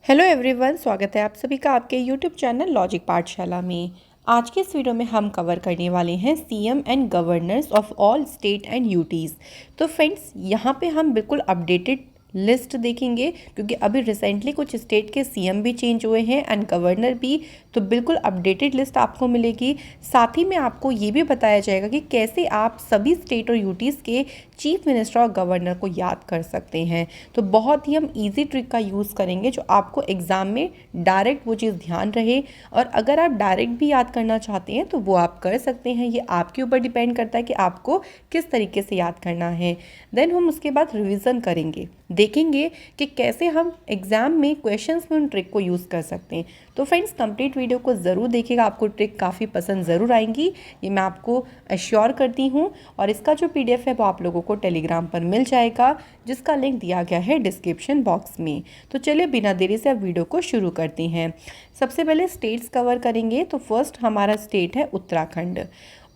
Hello everyone, स्वागत है आप सभी का आपके यूट्यूब चैनल लॉजिक पाठशाला में। आज के इस वीडियो में हम कवर करने वाले हैं CM and governors of all state and UTs. तो फ्रेंड्स, यहाँ पे हम बिल्कुल अपडेटेड लिस्ट देखेंगे क्योंकि अभी रिसेंटली कुछ स्टेट के सीएम भी चेंज हुए हैं एंड गवर्नर भी। तो बिल्कुल अपडेटेड लिस्ट आपको मिलेगी। साथ ही में आपको ये भी बताया जाएगा कि कैसे आप सभी स्टेट और यूटीज़ के चीफ मिनिस्टर और गवर्नर को याद कर सकते हैं। तो बहुत ही हम इजी ट्रिक का यूज़ करेंगे जो आपको एग्ज़ाम में डायरेक्ट वो चीज़ ध्यान रहे। और अगर आप डायरेक्ट भी याद करना चाहते हैं तो वो आप कर सकते हैं। ये आपके ऊपर डिपेंड करता है कि आपको किस तरीके से याद करना है। देन हम उसके बाद रिवीजन करेंगे, देखेंगे कि कैसे हम एग्ज़ाम में क्वेश्चंस में उन ट्रिक को यूज़ कर सकते हैं। तो फ्रेंड्स, कंप्लीट वीडियो को ज़रूर देखिएगा, आपको ट्रिक काफ़ी पसंद ज़रूर आएंगी, ये मैं आपको अश्योर करती हूँ। और इसका जो पीडीएफ है वो आप लोगों को टेलीग्राम पर मिल जाएगा, जिसका लिंक दिया गया है डिस्क्रिप्शन बॉक्स में। तो चलिए बिना देरी से अब वीडियो को शुरू करते हैं। सबसे पहले स्टेट्स कवर करेंगे। तो फर्स्ट हमारा स्टेट है उत्तराखंड।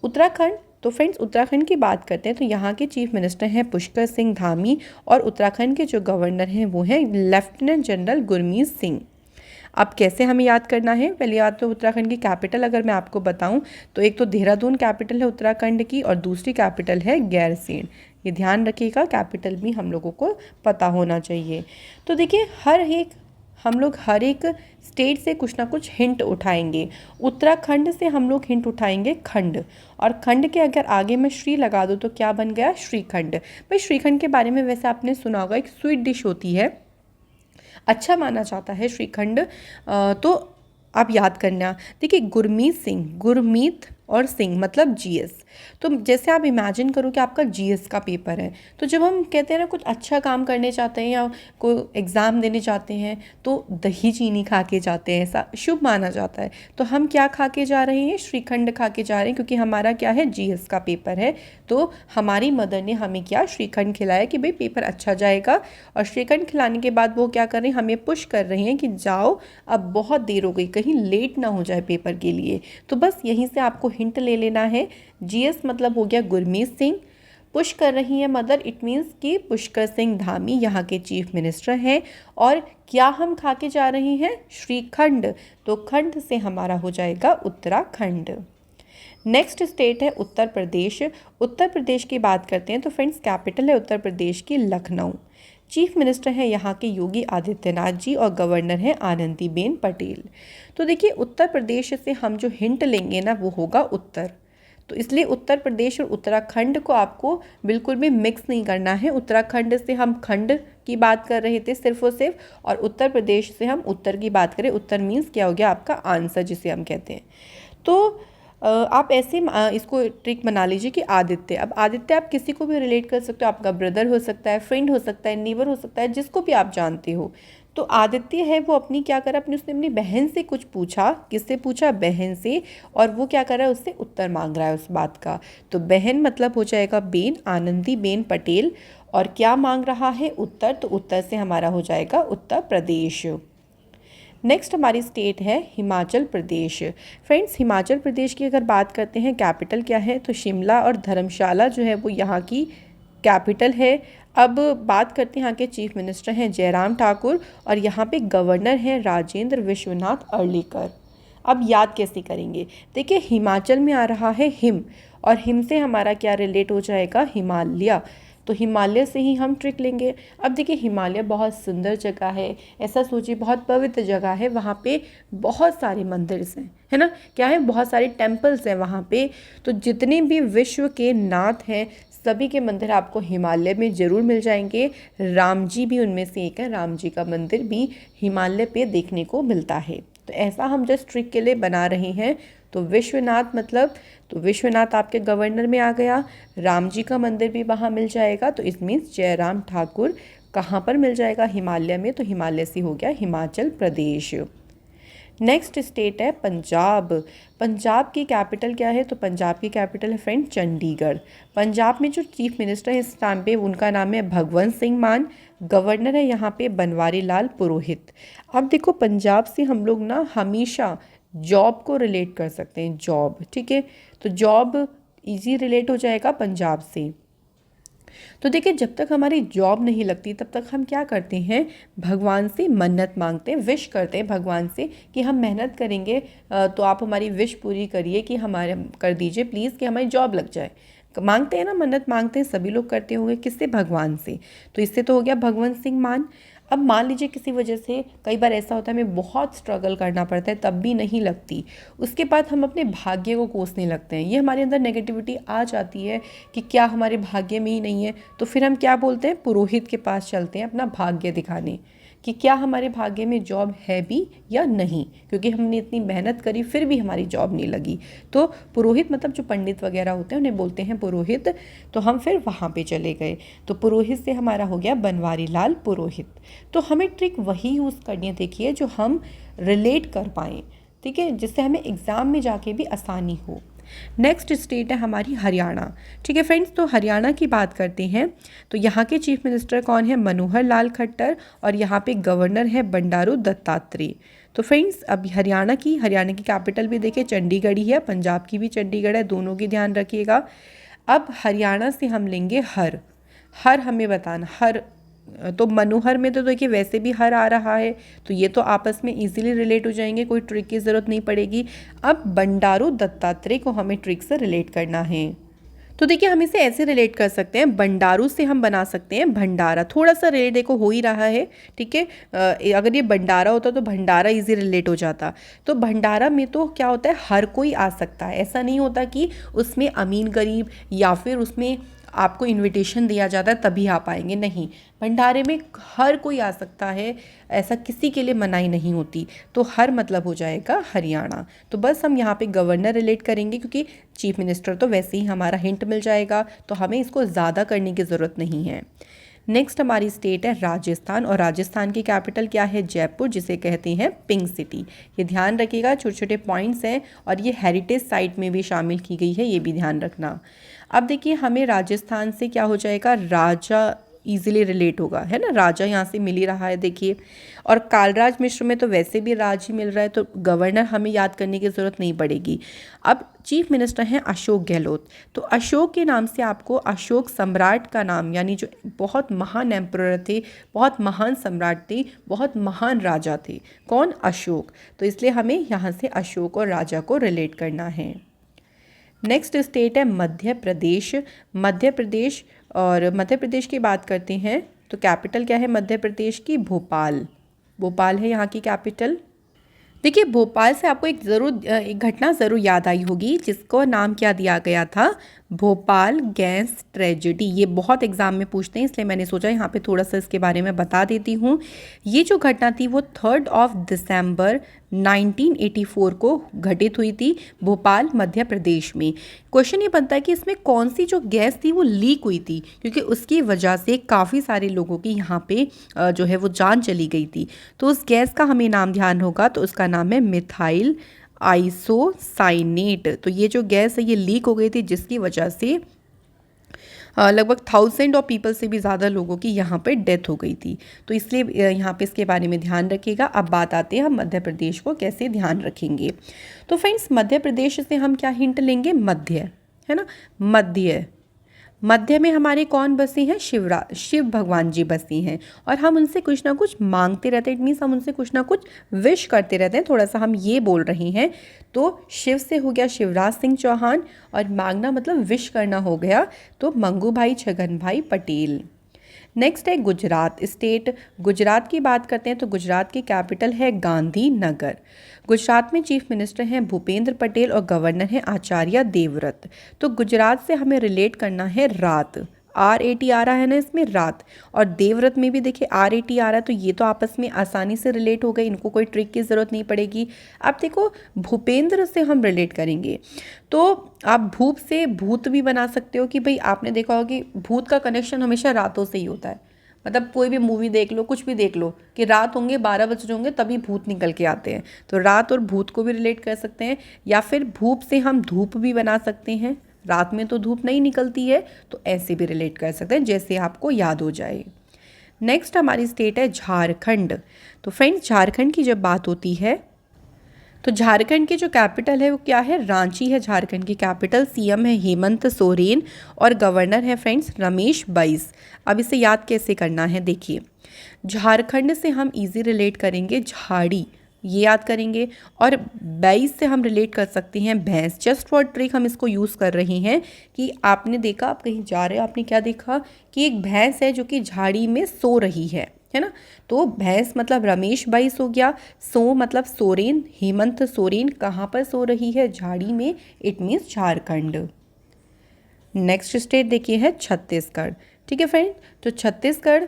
उत्तराखंड, तो फ्रेंड्स उत्तराखंड की बात करते हैं तो यहाँ के चीफ मिनिस्टर हैं पुष्कर सिंह धामी और उत्तराखंड के जो गवर्नर हैं वो हैं लेफ्टिनेंट जनरल गुरमीत सिंह। अब कैसे हमें याद करना है, पहले याद तो उत्तराखंड की कैपिटल अगर मैं आपको बताऊं तो एक तो देहरादून कैपिटल है उत्तराखंड की और दूसरी कैपिटल है गैरसैंण। ये ध्यान रखिएगा, कैपिटल भी हम लोगों को पता होना चाहिए। तो देखिए हम लोग हर एक स्टेट से कुछ ना कुछ हिंट उठाएंगे। उत्तराखंड से हम लोग हिंट उठाएंगे खंड, और खंड के अगर आगे मैं श्री लगा दूँ तो क्या बन गया, श्रीखंड। भाई श्रीखंड के बारे में वैसे आपने सुना होगा, एक स्वीट डिश होती है, अच्छा माना जाता है श्रीखंड। तो आप याद करना। देखिए गुरमीत सिंह, गुरमीत और सिंह मतलब जीएस। तो जैसे आप इमेजिन करो कि आपका जीएस का पेपर है, तो जब हम कहते हैं ना कुछ अच्छा काम करने चाहते हैं या कोई एग्ज़ाम देने जाते हैं तो दही चीनी खा के जाते हैं, ऐसा शुभ माना जाता है। तो हम क्या खा के जा रहे हैं, श्रीखंड खा के जा रहे हैं, क्योंकि हमारा क्या है, जीएस का पेपर है। तो हमारी मदर ने हमें क्या, श्रीखंड खिलाया कि भाई पेपर अच्छा जाएगा। और श्रीखंड खिलाने के बाद वो क्या कर रहे हैं, हमें पुश कर रहे हैं कि जाओ, अब बहुत देर हो गई, कहीं लेट ना हो जाए पेपर के लिए। तो बस यहीं से आपको हिंट ले लेना है। जीएस मतलब हो गया गुरमीत सिंह, पुश कर रही है मदर, इट मीन्स कि पुष्कर सिंह धामी यहाँ के चीफ मिनिस्टर हैं। और क्या हम खा के जा रहे हैं, श्रीखंड। तो खंड से हमारा हो जाएगा उत्तराखंड। नेक्स्ट स्टेट है उत्तर प्रदेश। उत्तर प्रदेश की बात करते हैं तो फ्रेंड्स कैपिटल है उत्तर प्रदेश की लखनऊ। चीफ मिनिस्टर हैं यहाँ के योगी आदित्यनाथ जी और गवर्नर हैं आनंदीबेन पटेल। तो देखिए उत्तर प्रदेश से हम जो हिंट लेंगे ना वो होगा उत्तर। तो इसलिए उत्तर प्रदेश और उत्तराखंड को आपको बिल्कुल भी मिक्स नहीं करना है। उत्तराखंड से हम खंड की बात कर रहे थे सिर्फ और सिर्फ, और उत्तर प्रदेश से हम उत्तर की बात करें। उत्तर मीन्स क्या हो गया आपका आंसर, जिसे हम कहते हैं। तो आप ऐसे इसको ट्रिक बना लीजिए कि आदित्य। अब आदित्य आप किसी को भी रिलेट कर सकते हो, आपका ब्रदर हो सकता है, फ्रेंड हो सकता है, नेबर हो सकता है, जिसको भी आप जानते हो। तो आदित्य है वो अपनी क्या करा, उसने अपनी बहन से कुछ पूछा। किससे पूछा, बहन से। और वो क्या कर रहा है, उससे उत्तर मांग रहा है उस बात का। तो बहन मतलब हो जाएगा बेन, आनंदीबेन पटेल। और क्या मांग रहा है, उत्तर। तो उत्तर से हमारा हो जाएगा उत्तर प्रदेश। नेक्स्ट हमारी स्टेट है हिमाचल प्रदेश। फ्रेंड्स हिमाचल प्रदेश की अगर बात करते हैं, कैपिटल क्या है, तो शिमला और धर्मशाला जो है वो यहाँ की कैपिटल है। अब बात करते हैं, यहाँ के चीफ मिनिस्टर हैं जयराम ठाकुर और यहाँ पे गवर्नर हैं राजेंद्र विश्वनाथ अर्लेकर। अब याद कैसे करेंगे, देखिए हिमाचल में आ रहा है हिम, और हिम से हमारा क्या रिलेट हो जाएगा, हिमालय। तो हिमालय से ही हम ट्रिक लेंगे। अब देखिए हिमालय बहुत सुंदर जगह है, ऐसा सोचिए बहुत पवित्र जगह है, वहाँ पे बहुत सारे मंदिर हैं, है ना, क्या है, बहुत सारे टेम्पल्स हैं वहाँ पे। तो जितने भी विश्व के नाथ हैं सभी के मंदिर आपको हिमालय में ज़रूर मिल जाएंगे। राम जी भी उनमें से एक है, राम जी का मंदिर भी हिमालय पे देखने को मिलता है। तो ऐसा हम जस्ट ट्रिक के लिए बना रहे हैं। तो विश्वनाथ मतलब, तो विश्वनाथ आपके गवर्नर में आ गया, राम जी का मंदिर भी वहाँ मिल जाएगा। तो इस मीन्स जयराम ठाकुर कहाँ पर मिल जाएगा, हिमालय में। तो हिमालय से हो गया हिमाचल प्रदेश। नेक्स्ट स्टेट है पंजाब। पंजाब की कैपिटल क्या है, तो पंजाब की कैपिटल है फ्रेंड चंडीगढ़। पंजाब में जो चीफ मिनिस्टर है इस टाइम पे उनका नाम है भगवंत सिंह मान, गवर्नर है यहाँ पे बनवारी लाल पुरोहित। अब देखो पंजाब से हम लोग ना हमेशा जॉब को रिलेट कर सकते हैं, जॉब, ठीक है। तो जॉब इजी रिलेट हो जाएगा पंजाब से। तो देखिए, जब तक हमारी जॉब नहीं लगती तब तक हम क्या करते हैं, भगवान से मन्नत मांगते हैं, विश करते हैं भगवान से कि हम मेहनत करेंगे, तो आप हमारी विश पूरी करिए कि हमारे कर दीजिए प्लीज़ कि हमारी जॉब लग जाए। मांगते हैं ना, मन्नत मांगते हैं, सभी लोग करते होंगे, किससे, भगवान से। तो इससे तो हो गया भगवंत सिंह मान। अब मान लीजिए किसी वजह से, कई बार ऐसा होता है हमें बहुत स्ट्रगल करना पड़ता है तब भी नहीं लगती, उसके बाद हम अपने भाग्य को कोसने लगते हैं, ये हमारे अंदर नेगेटिविटी आ जाती है कि क्या हमारे भाग्य में ही नहीं है। तो फिर हम क्या बोलते हैं, पुरोहित के पास चलते हैं अपना भाग्य दिखाने कि क्या हमारे भाग्य में जॉब है भी या नहीं, क्योंकि हमने इतनी मेहनत करी फिर भी हमारी जॉब नहीं लगी। तो पुरोहित मतलब जो पंडित वगैरह होते हैं उन्हें बोलते हैं पुरोहित। तो हम फिर वहाँ पे चले गए, तो पुरोहित से हमारा हो गया बनवारी लाल पुरोहित। तो हमें ट्रिक वही यूज़ करनी है, देखिए, जो हम रिलेट कर पाएँ, ठीक है, जिससे हमें एग्ज़ाम में जाके भी आसानी हो। नेक्स्ट स्टेट है हमारी हरियाणा। ठीक है फ्रेंड्स, तो हरियाणा की बात करते हैं। तो यहाँ के चीफ मिनिस्टर कौन है, मनोहर लाल खट्टर, और यहाँ पे गवर्नर है बंडारू दत्तात्रेय। तो फ्रेंड्स, अब हरियाणा की कैपिटल भी देखिए चंडीगढ़ ही है, पंजाब की भी चंडीगढ़ है, दोनों की ध्यान रखिएगा। अब हरियाणा से हम लेंगे हर। हर हमें बताना, हर, तो मनोहर में तो देखिए वैसे भी हर आ रहा है, तो ये तो आपस में इजीली रिलेट हो जाएंगे, कोई ट्रिक की ज़रूरत नहीं पड़ेगी। अब बंडारू दत्तात्रेय को हमें ट्रिक से रिलेट करना है। तो देखिए, हम इसे ऐसे रिलेट कर सकते हैं, बंडारू से हम बना सकते हैं भंडारा, थोड़ा सा रिलेट देखो हो ही रहा है, ठीक है। अगर ये भंडारा होता तो भंडारा इजी रिलेट हो जाता। तो भंडारा में तो क्या होता है, हर कोई आ सकता है, ऐसा नहीं होता कि उसमें अमीर गरीब या फिर उसमें आपको इनविटेशन दिया जाता है तभी आ पाएंगे, नहीं, भंडारे में हर कोई आ सकता है, ऐसा किसी के लिए मनाही नहीं होती। तो हर मतलब हो जाएगा हरियाणा। तो बस हम यहाँ पे गवर्नर रिलेट करेंगे, क्योंकि चीफ मिनिस्टर तो वैसे ही हमारा हिंट मिल जाएगा, तो हमें इसको ज़्यादा करने की ज़रूरत नहीं है। नेक्स्ट हमारी स्टेट है राजस्थान, और राजस्थान की कैपिटल क्या है, जयपुर, जिसे कहते हैं पिंक सिटी। ये ध्यान रखिएगा, छोटे छोटे पॉइंट्स हैं, और ये हेरिटेज साइट में भी शामिल की गई है, ये भी ध्यान रखना। अब देखिए, हमें राजस्थान से क्या हो जाएगा, राजा इजीली रिलेट होगा, है ना, राजा यहाँ से मिल ही रहा है देखिए। और कालराज मिश्र में तो वैसे भी राज ही मिल रहा है, तो गवर्नर हमें याद करने की ज़रूरत नहीं पड़ेगी। अब चीफ मिनिस्टर हैं अशोक गहलोत, तो अशोक के नाम से आपको अशोक सम्राट का नाम, यानी जो बहुत महान एम्परर थे, बहुत महान सम्राट थे, बहुत महान राजा थे, कौन, अशोक। तो इसलिए हमें यहाँ से अशोक और राजा को रिलेट करना है। नेक्स्ट स्टेट है मध्य प्रदेश। मध्य प्रदेश, और मध्य प्रदेश की बात करते हैं तो कैपिटल क्या है मध्य प्रदेश की, भोपाल। भोपाल है यहाँ की कैपिटल। देखिए, भोपाल से आपको एक घटना ज़रूर याद आई होगी, जिसको नाम क्या दिया गया था, भोपाल गैस ट्रेजेडी। ये बहुत एग्जाम में पूछते हैं, इसलिए मैंने सोचा यहाँ पे थोड़ा सा इसके बारे में बता देती हूँ। ये जो घटना थी वो 3 दिसंबर 1984 को घटित हुई थी भोपाल मध्य प्रदेश में। क्वेश्चन ये बनता है कि इसमें कौन सी जो गैस थी वो लीक हुई थी, क्योंकि उसकी वजह से काफ़ी सारे लोगों की यहाँ पे जो है वो जान चली गई थी। तो उस गैस का हमें नाम ध्यान होगा, तो उसका नाम है मिथाइल आइसोसाइनेट। तो ये जो गैस है ये लीक हो गई थी, जिसकी वजह से लगभग 1000 ऑफ पीपल से भी ज़्यादा लोगों की यहाँ पे डेथ हो गई थी। तो इसलिए यहाँ पे इसके बारे में ध्यान रखिएगा। अब बात आते हैं हम मध्य प्रदेश को कैसे ध्यान रखेंगे। तो फ्रेंड्स, मध्य प्रदेश से हम क्या हिंट लेंगे, मध्य, है ना, मध्य। मध्य में हमारे कौन बसे हैं, शिव भगवान जी बसे हैं, और हम उनसे कुछ ना कुछ मांगते रहते हैं, इट मीन्स हम उनसे कुछ ना कुछ विश करते रहते हैं, थोड़ा सा हम ये बोल रहे हैं। तो शिव से हो गया शिवराज सिंह चौहान, और मांगना मतलब विश करना हो गया तो मंगू भाई छगन भाई पटेल। नेक्स्ट है गुजरात स्टेट। गुजरात की बात करते हैं तो गुजरात की कैपिटल है गांधीनगर। गुजरात में चीफ मिनिस्टर हैं भूपेंद्र पटेल, और गवर्नर हैं आचार्य देवव्रत। तो गुजरात से हमें रिलेट करना है रात, RAT आ रहा है ना इसमें, रात। और देवव्रत में भी देखिए RAT आ रहा है, तो ये तो आपस में आसानी से रिलेट हो गए, इनको कोई ट्रिक की ज़रूरत नहीं पड़ेगी। अब देखो, भूपेंद्र से हम रिलेट करेंगे, तो आप भूप से भूत भी बना सकते हो, कि भाई आपने देखा होगा कि भूत का कनेक्शन हमेशा रातों से ही होता है। मतलब कोई भी मूवी देख लो, कुछ भी देख लो, कि रात होंगे 12 बज रहे होंगे तभी भूत निकल के आते हैं। तो रात और भूत को भी रिलेट कर सकते हैं, या फिर भूप से हम धूप भी बना सकते हैं, रात में तो धूप नहीं निकलती है, तो ऐसे भी रिलेट कर सकते हैं, जैसे आपको याद हो जाए। नेक्स्ट हमारी स्टेट है झारखंड। तो फ्रेंड्स, झारखंड की जब बात होती है तो झारखंड की जो कैपिटल है वो क्या है, रांची है झारखंड की कैपिटल। सीएम है हेमंत सोरेन और गवर्नर है फ्रेंड्स रमेश बैस। अब इसे याद कैसे करना है, देखिए झारखंड से हम इजी रिलेट करेंगे झाड़ी, ये याद करेंगे, और बैस से हम रिलेट कर सकते हैं भैंस। जस्ट फॉर ट्रिक हम इसको यूज़ कर रहे हैं कि आपने देखा, आप कहीं जा रहे हो, आपने क्या देखा कि एक भैंस है जो कि झाड़ी में सो रही है ना। तो भैंस मतलब रमेश बैस हो गया, सो मतलब सोरेन, हेमंत सोरेन कहाँ पर सो रही है, झाड़ी में, it means Jharkhand. Next state देखिए है छत्तीसगढ़। ठीक है फ्रेंड, तो छत्तीसगढ़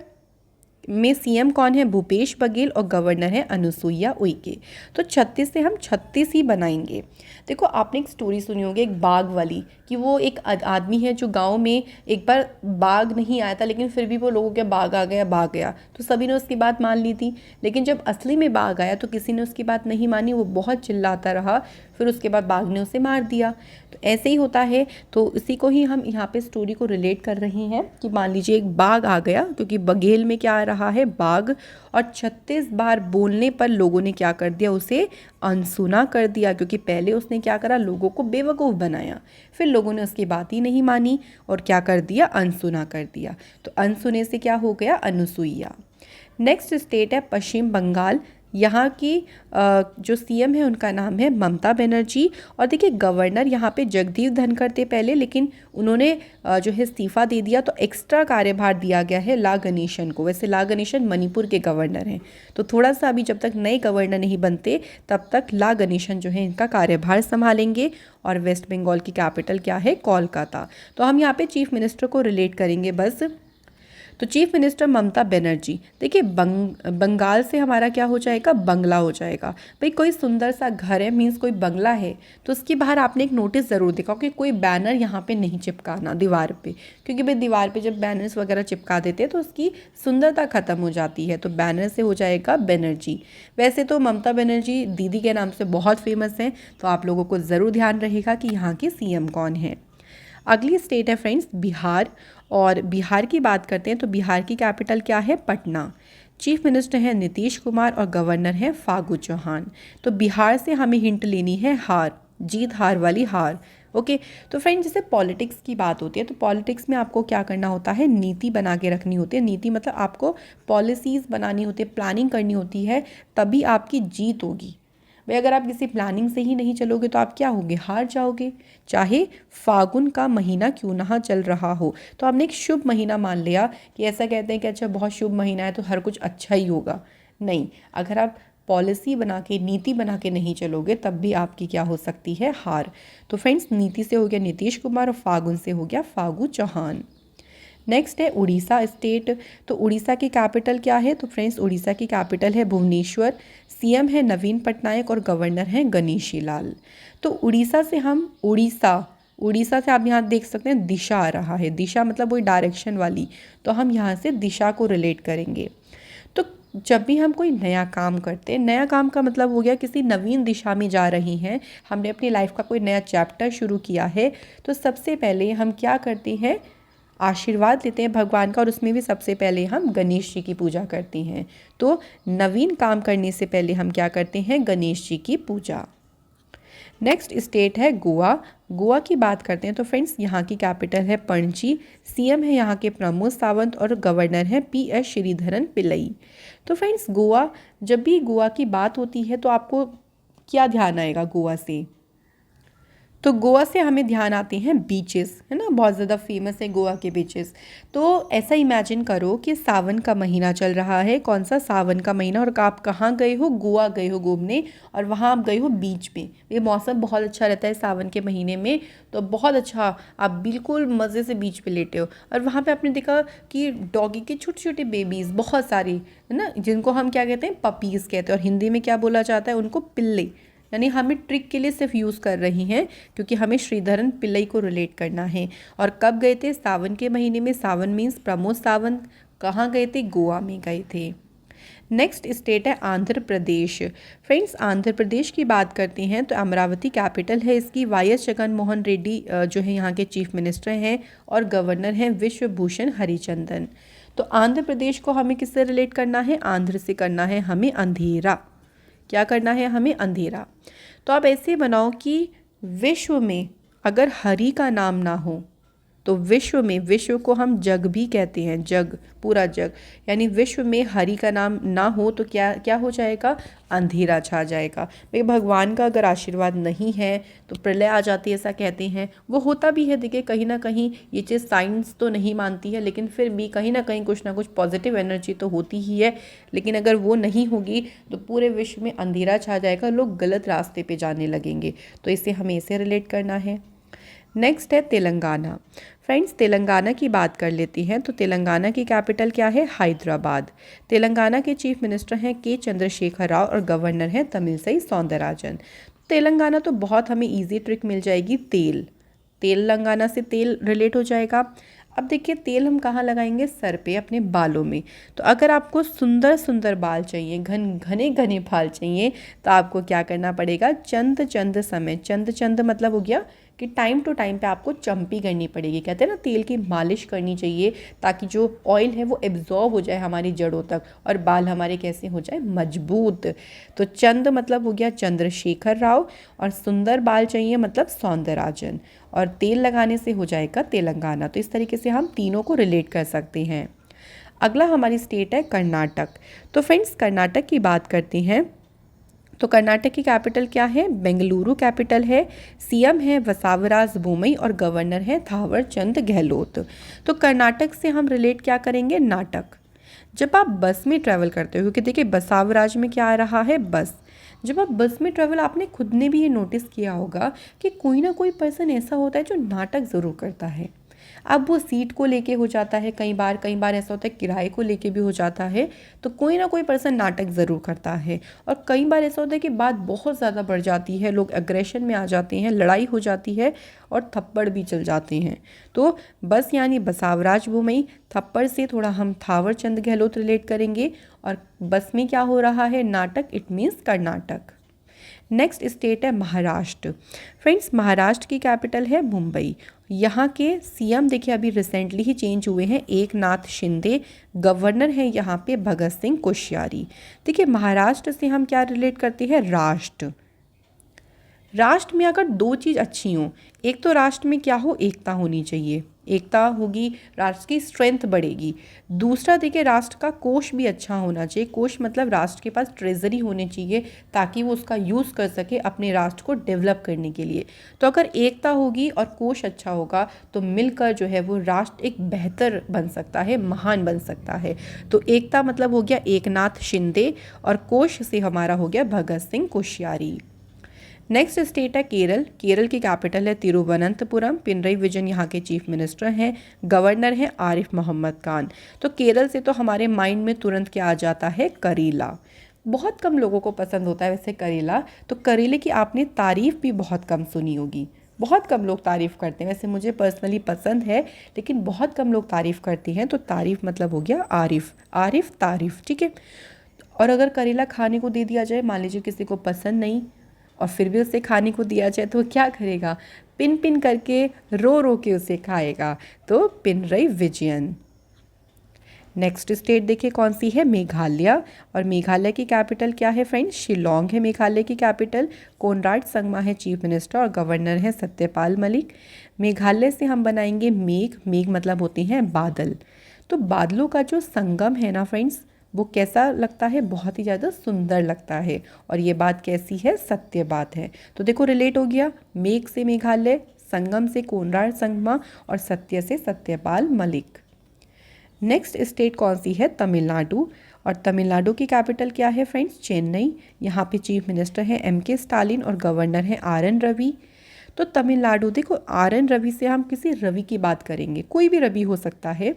में सीएम कौन है, भूपेश बघेल, और गवर्नर है अनुसुईया उइके। तो 36 से हम 36 ही बनाएंगे। देखो आपने एक स्टोरी सुनी होगी एक बाघ वाली, कि वो एक आदमी है जो गांव में एक बार बाघ नहीं आया था, लेकिन फिर भी वो लोगों के बाघ आ गया, बाघ गया, तो सभी ने उसकी बात मान ली थी। लेकिन जब असली में बाघ आया तो किसी ने उसकी बात नहीं मानी, वो बहुत चिल्लाता रहा, फिर उसके बाद बाघ ने उसे मार दिया। तो ऐसे ही होता है। तो इसी को ही हम यहाँ पे स्टोरी को रिलेट कर रहे हैं कि मान लीजिए एक बाघ आ गया, क्योंकि बघेल में क्या आ रहा है, बाघ, और 36 बार बोलने पर लोगों ने क्या कर दिया, उसे अनसुना कर दिया, क्योंकि पहले उसने क्या करा, लोगों को बेवकूफ़ बनाया, फिर लोगों ने उसकी बात ही नहीं मानी और क्या कर दिया, अनसुना कर दिया। तो अनसुने से क्या हो गया, अनुसुईया। नेक्स्ट स्टेट है पश्चिम बंगाल। यहाँ की जो सीएम है उनका नाम है ममता बनर्जी, और देखिए गवर्नर यहाँ पे जगदीप धनखड़ थे पहले, लेकिन उन्होंने जो है इस्तीफा दे दिया, तो एक्स्ट्रा कार्यभार दिया गया है ला गणेशन को। वैसे ला गणेशन मणिपुर के गवर्नर हैं, तो थोड़ा सा अभी जब तक नए गवर्नर नहीं बनते तब तक ला गणेशन जो है इनका कार्यभार संभालेंगे। और वेस्ट बंगाल की कैपिटल क्या है, कोलकाता। तो हम यहाँ पे चीफ मिनिस्टर को रिलेट करेंगे बस। तो चीफ मिनिस्टर ममता बनर्जी, देखिए बंगाल से हमारा क्या हो जाएगा, बंगला हो जाएगा। भाई कोई सुंदर सा घर है, मीन्स कोई बंगला है, तो उसके बाहर आपने एक नोटिस ज़रूर देखा कि कोई बैनर यहाँ पे नहीं चिपकाना दीवार पे, क्योंकि भाई दीवार पे जब बैनर्स वगैरह चिपका देते हैं तो उसकी सुंदरता ख़त्म हो जाती है। तो बैनर से हो जाएगा बनर्जी। वैसे तो ममता बनर्जी दीदी के नाम से बहुत फेमस हैं, तो आप लोगों को ज़रूर ध्यान रहेगा कि यहाँ की सीएम कौन है। अगली स्टेट है फ्रेंड्स बिहार, और बिहार की बात करते हैं तो बिहार की कैपिटल क्या है, पटना। चीफ मिनिस्टर है नीतीश कुमार और गवर्नर है फागू चौहान। तो बिहार से हमें हिंट लेनी है हार, जीत हार वाली हार। ओके। तो फ्रेंड जैसे पॉलिटिक्स की बात होती है, तो पॉलिटिक्स में आपको क्या करना होता है, नीति बना के रखनी होती है। नीति मतलब आपको पॉलिसीज़ बनानी होती है, प्लानिंग करनी होती है, तभी आपकी जीत होगी। भाई अगर आप किसी प्लानिंग से ही नहीं चलोगे तो आप क्या होगे, हार जाओगे, चाहे फागुन का महीना क्यों ना चल रहा हो। तो हमने एक शुभ महीना मान लिया कि ऐसा कहते हैं कि अच्छा बहुत शुभ महीना है तो हर कुछ अच्छा ही होगा। नहीं, अगर आप पॉलिसी बना के, नीति बना के नहीं चलोगे तब भी आपकी क्या हो सकती है, हार। तो फ्रेंड्स नीति से हो गया नीतीश कुमार और फागुन से हो गया फागू चौहान। नेक्स्ट है उड़ीसा स्टेट। तो उड़ीसा की कैपिटल क्या है, तो फ्रेंड्स उड़ीसा की कैपिटल है भुवनेश्वर। सीएम है नवीन पटनायक और गवर्नर हैं गणेशी लाल। तो उड़ीसा से हम उड़ीसा से आप यहाँ देख सकते हैं दिशा आ रहा है, दिशा मतलब वही डायरेक्शन वाली, तो हम यहाँ से दिशा को रिलेट करेंगे। तो जब भी हम कोई नया काम करते हैं, नया काम का मतलब हो गया किसी नवीन दिशा में जा रही हैं, हमने अपनी लाइफ का कोई नया चैप्टर शुरू किया है, तो सबसे पहले हम क्या करते हैं, आशीर्वाद लेते हैं भगवान का, और उसमें भी सबसे पहले हम गणेश जी की पूजा करते हैं। तो नवीन काम करने से पहले हम क्या करते हैं, गणेश जी की पूजा। नेक्स्ट स्टेट है गोवा। गोवा की बात करते हैं तो फ्रेंड्स यहाँ की कैपिटल है पणजी। सीएम है यहाँ के प्रमोद सावंत और गवर्नर है पीएस श्रीधरन पिल्लई। तो फ्रेंड्स गोवा, जब भी गोवा की बात होती है तो आपको क्या ध्यान आएगा गोवा से, तो गोवा से हमें ध्यान आते हैं बीचेस, है ना, बहुत ज़्यादा फेमस है गोवा के बीचेस। तो ऐसा इमेजिन करो कि सावन का महीना चल रहा है, कौन सा, सावन का महीना, और आप कहाँ गए हो, गोवा गए हो घूमने, और वहाँ आप गए हो बीच पे। ये मौसम बहुत अच्छा रहता है सावन के महीने में, तो बहुत अच्छा, आप बिल्कुल मज़े से बीच पे लेटे हो। और वहाँ पे आपने देखा कि डॉगी के छोटे छोटे बेबीज़ बहुत सारे, है ना, जिनको हम क्या कहते हैं, पपीज़ कहते हैं, और हिंदी में क्या बोला जाता है उनको, पिल्ले। यानी हमें ट्रिक के लिए सिर्फ यूज़ कर रही हैं, क्योंकि हमें श्रीधरन पिल्लई को रिलेट करना है। और कब गए थे, सावन के महीने में। सावन मीन्स प्रमोद सावंत। कहाँ गए थे, गोवा में गए थे। नेक्स्ट स्टेट है आंध्र प्रदेश। फ्रेंड्स आंध्र प्रदेश की बात करते हैं तो अमरावती कैपिटल है इसकी। वाईएस जगन मोहन रेड्डी जो है यहाँ के चीफ मिनिस्टर हैं, और गवर्नर हैं विश्वभूषण हरिचंदन। तो आंध्र प्रदेश को हमें किससे रिलेट करना है, आंध्र से करना है हमें अंधेरा। क्या करना है हमें, अंधेरा। तो आप ऐसे बनाओ कि विश्व में अगर हरि का नाम ना हो तो विश्व में, विश्व को हम जग भी कहते हैं, जग, पूरा जग, यानी विश्व में हरि का नाम ना हो तो क्या क्या हो जाएगा, अंधेरा छा जाएगा। भाई भगवान का अगर आशीर्वाद नहीं है तो प्रलय आ जाती है, ऐसा कहते हैं। वो होता भी है, देखिए कहीं ना कहीं ये चीज़ साइंस तो नहीं मानती है, लेकिन फिर भी कहीं ना कहीं कुछ ना कुछ पॉजिटिव एनर्जी तो होती ही है। लेकिन अगर वो नहीं होगी तो पूरे विश्व में अंधेरा छा जाएगा, लोग गलत रास्ते पे जाने लगेंगे। तो इसे हमें इसे रिलेट करना है। नेक्स्ट है तेलंगाना। फ्रेंड्स, तेलंगाना की बात कर लेती हैं। तो तेलंगाना की कैपिटल क्या है, हैदराबाद। तेलंगाना के चीफ मिनिस्टर हैं के चंद्रशेखर राव और गवर्नर हैं तमिलसाई सौंदरराजन। तेलंगाना तो बहुत हमें इजी ट्रिक मिल जाएगी, तेल, तेलंगाना से तेल रिलेट हो जाएगा। अब देखिए तेल हम कहाँ लगाएंगे, सर पे, अपने बालों में। तो अगर आपको सुंदर सुंदर बाल चाहिए, घने घने बाल चाहिए, तो आपको क्या करना पड़ेगा, चंद चंद समय, चंद चंद मतलब हो गया कि टाइम टू टाइम पे आपको चंपी करनी पड़ेगी। कहते हैं ना, तेल की मालिश करनी चाहिए ताकि जो ऑयल है वो एब्जॉर्ब हो जाए हमारी जड़ों तक और बाल हमारे कैसे हो जाए, मजबूत। तो चंद मतलब हो गया चंद्रशेखर राव, और सुंदर बाल चाहिए मतलब सौंदरराजन, और तेल लगाने से हो जाएगा तेलंगाना। तो इस तरीके से हम तीनों को रिलेट कर सकते हैं। अगला हमारी स्टेट है कर्नाटक। तो फ्रेंड्स, कर्नाटक की बात करते हैं। तो कर्नाटक की कैपिटल क्या है, बेंगलुरु कैपिटल है। सीएम है बसवराज बोमई और गवर्नर है थावर चंद गहलोत। तो कर्नाटक से हम रिलेट क्या करेंगे, नाटक। जब आप बस में ट्रैवल करते हो, क्योंकि देखिए बसावराज में क्या आ रहा है, बस। जब आप बस में ट्रैवल, आपने खुद ने भी ये नोटिस किया होगा कि कोई ना कोई पर्सन ऐसा होता है जो नाटक ज़रूर करता है। अब वो सीट को लेके हो जाता है, कई बार ऐसा होता है किराए को लेके भी हो जाता है। तो कोई ना कोई पर्सन नाटक ज़रूर करता है, और कई बार ऐसा होता है कि बात बहुत ज़्यादा बढ़ जाती है, लोग एग्रेशन में आ जाते हैं, लड़ाई हो जाती है और थप्पड़ भी चल जाते हैं। तो बस यानी बसावराज बोमई, थप्पड़ से थोड़ा हम थावर चंद गहलोत रिलेट करेंगे, और बस में क्या हो रहा है, नाटक, it means Karnataka. Next state है महाराष्ट्र। फ्रेंड्स, महाराष्ट्र की कैपिटल है मुंबई। यहाँ के सीएम देखिए अभी रिसेंटली ही चेंज हुए हैं, एकनाथ शिंदे। गवर्नर है यहाँ पे भगत सिंह कोश्यारी। देखिए महाराष्ट्र से हम क्या रिलेट करते हैं, राष्ट्र। राष्ट्र में अगर दो चीज़ अच्छी हों, एक तो राष्ट्र में क्या हो, एकता होनी चाहिए, एकता होगी, राष्ट्र की स्ट्रेंथ बढ़ेगी। दूसरा देखिए, राष्ट्र का कोष भी अच्छा होना चाहिए। कोष मतलब राष्ट्र के पास ट्रेजरी होनी चाहिए ताकि वो उसका यूज़ कर सके अपने राष्ट्र को डेवलप करने के लिए। तो अगर एकता होगी और कोष अच्छा होगा तो मिलकर जो है वो राष्ट्र एक बेहतर बन सकता है, महान बन सकता है। तो एकता मतलब हो गया एकनाथ शिंदे, और कोष से हमारा हो गया भगत सिंह कोश्यारी। नेक्स्ट स्टेट है केरल। केरल की कैपिटल है तिरुवनंतपुरम। पिनरई विजयन यहाँ के चीफ मिनिस्टर हैं। गवर्नर हैं आरिफ मोहम्मद खान। तो केरल से तो हमारे माइंड में तुरंत क्या आ जाता है, करेला। बहुत कम लोगों को पसंद होता है वैसे करेला। तो करेले की आपने तारीफ़ भी बहुत कम सुनी होगी, बहुत कम लोग तारीफ़ करते हैं। वैसे मुझे पर्सनली पसंद है, लेकिन बहुत कम लोग तारीफ़ करते हैं। तो तारीफ़ मतलब हो गया आरिफ, आरिफ तारीफ़, ठीक है। और अगर करेला खाने को दे दिया जाए, मान लीजिए किसी को पसंद नहीं और फिर भी उसे खाने को दिया जाए, तो वो क्या करेगा, पिन पिन करके, रो रो के उसे खाएगा। तो पिनरई विजयन। नेक्स्ट स्टेट देखिए कौन सी है, मेघालय। और मेघालय की कैपिटल क्या है फ्रेंड्स, शिलोंग है मेघालय की कैपिटल। कोनराड संगमा है चीफ मिनिस्टर और गवर्नर है सत्यपाल मलिक। मेघालय से हम बनाएंगे मेघ। मेघ मतलब होते हैं बादल। तो बादलों का जो संगम है ना फ्रेंड्स, वो कैसा लगता है, बहुत ही ज़्यादा सुंदर लगता है। और ये बात कैसी है, सत्य बात है। तो देखो रिलेट हो गया, मेघ से मेघालय, संगम से कोनराड संगमा, और सत्य से सत्यपाल मलिक। नेक्स्ट स्टेट कौन सी है, तमिलनाडु। और तमिलनाडु की कैपिटल क्या है फ्रेंड्स, चेन्नई। यहाँ पे चीफ मिनिस्टर है एम.के. स्टालिन और गवर्नर है आर.एन. रवि। तो तमिलनाडु, देखो आर.एन. रवि से हम किसी रवि की बात करेंगे, कोई भी रवि हो सकता है।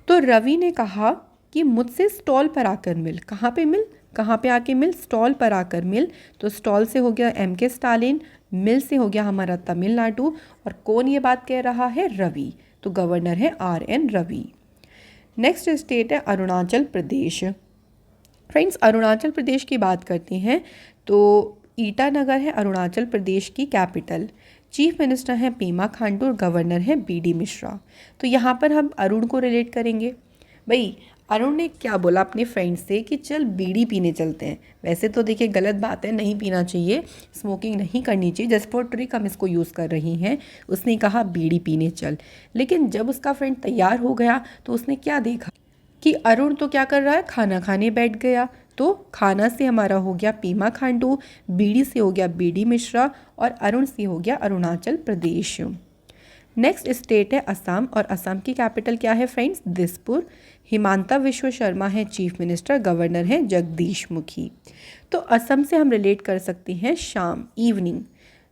तो रवि ने कहा कि मुझसे स्टॉल पर आकर मिल। कहाँ पे मिल, कहाँ पे आके मिल, स्टॉल पर आकर मिल। तो स्टॉल से हो गया एम.के. स्टालिन, मिल से हो गया हमारा तमिलनाडु, और कौन ये बात कह रहा है, रवि। तो गवर्नर है आर.एन. रवि। नेक्स्ट स्टेट है अरुणाचल प्रदेश। फ्रेंड्स, अरुणाचल प्रदेश की बात करते हैं तो ईटानगर है अरुणाचल प्रदेश की कैपिटल। चीफ मिनिस्टर हैं पेमा खांडू और गवर्नर हैं बी.डी. मिश्रा। तो यहाँ पर हम अरुण को रिलेट करेंगे। भाई अरुण ने क्या बोला अपने फ्रेंड से कि चल बीड़ी पीने चलते हैं। वैसे तो देखिए गलत बात है, नहीं पीना चाहिए, स्मोकिंग नहीं करनी चाहिए, जस्ट फॉर ट्रिक हम इसको यूज़ कर रही हैं। उसने कहा बीड़ी पीने चल, लेकिन जब उसका फ्रेंड तैयार हो गया तो उसने क्या देखा कि अरुण तो क्या कर रहा है, खाना खाने बैठ गया। तो खाना से हमारा हो गया पीमा खांडू, बीड़ी से हो गया बीडी मिश्रा और अरुण से हो गया अरुणाचल प्रदेश। नेक्स्ट स्टेट है असम, और असम की कैपिटल क्या है फ्रेंड्स, दिसपुर। हिमांता विश्व शर्मा है चीफ मिनिस्टर, गवर्नर हैं जगदीश मुखी। तो असम से हम रिलेट कर सकते हैं शाम,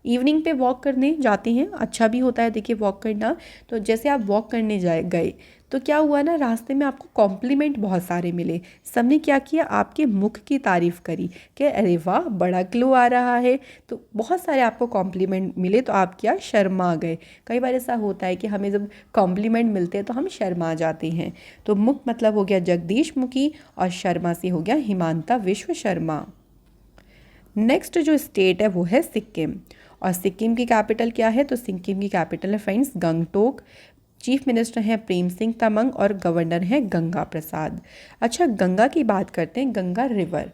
इवनिंग पे वॉक करने जाते हैं, अच्छा भी होता है देखिए वॉक करना। तो जैसे आप वॉक करने गए तो क्या हुआ ना, रास्ते में आपको कॉम्प्लीमेंट बहुत सारे मिले। सबने क्या किया, आपके मुख की तारीफ़ करी कि अरे वाह बड़ा ग्लो आ रहा है। तो बहुत सारे आपको कॉम्प्लीमेंट मिले तो आप क्या, शर्मा गए। कई बार ऐसा होता है कि हमें जब कॉम्प्लीमेंट मिलते हैं तो हम शर्मा जाते हैं। तो मुख मतलब हो गया जगदीश मुखी और शर्मा से हो गया हिमांता विश्व शर्मा। नेक्स्ट जो स्टेट है वो है सिक्किम, और सिक्किम की कैपिटल क्या है, तो सिक्किम की कैपिटल है फ्रेंड्स गंगटोक। चीफ मिनिस्टर हैं प्रेम सिंह तमंग और गवर्नर हैं गंगा प्रसाद। अच्छा, गंगा की बात करते हैं, गंगा रिवर।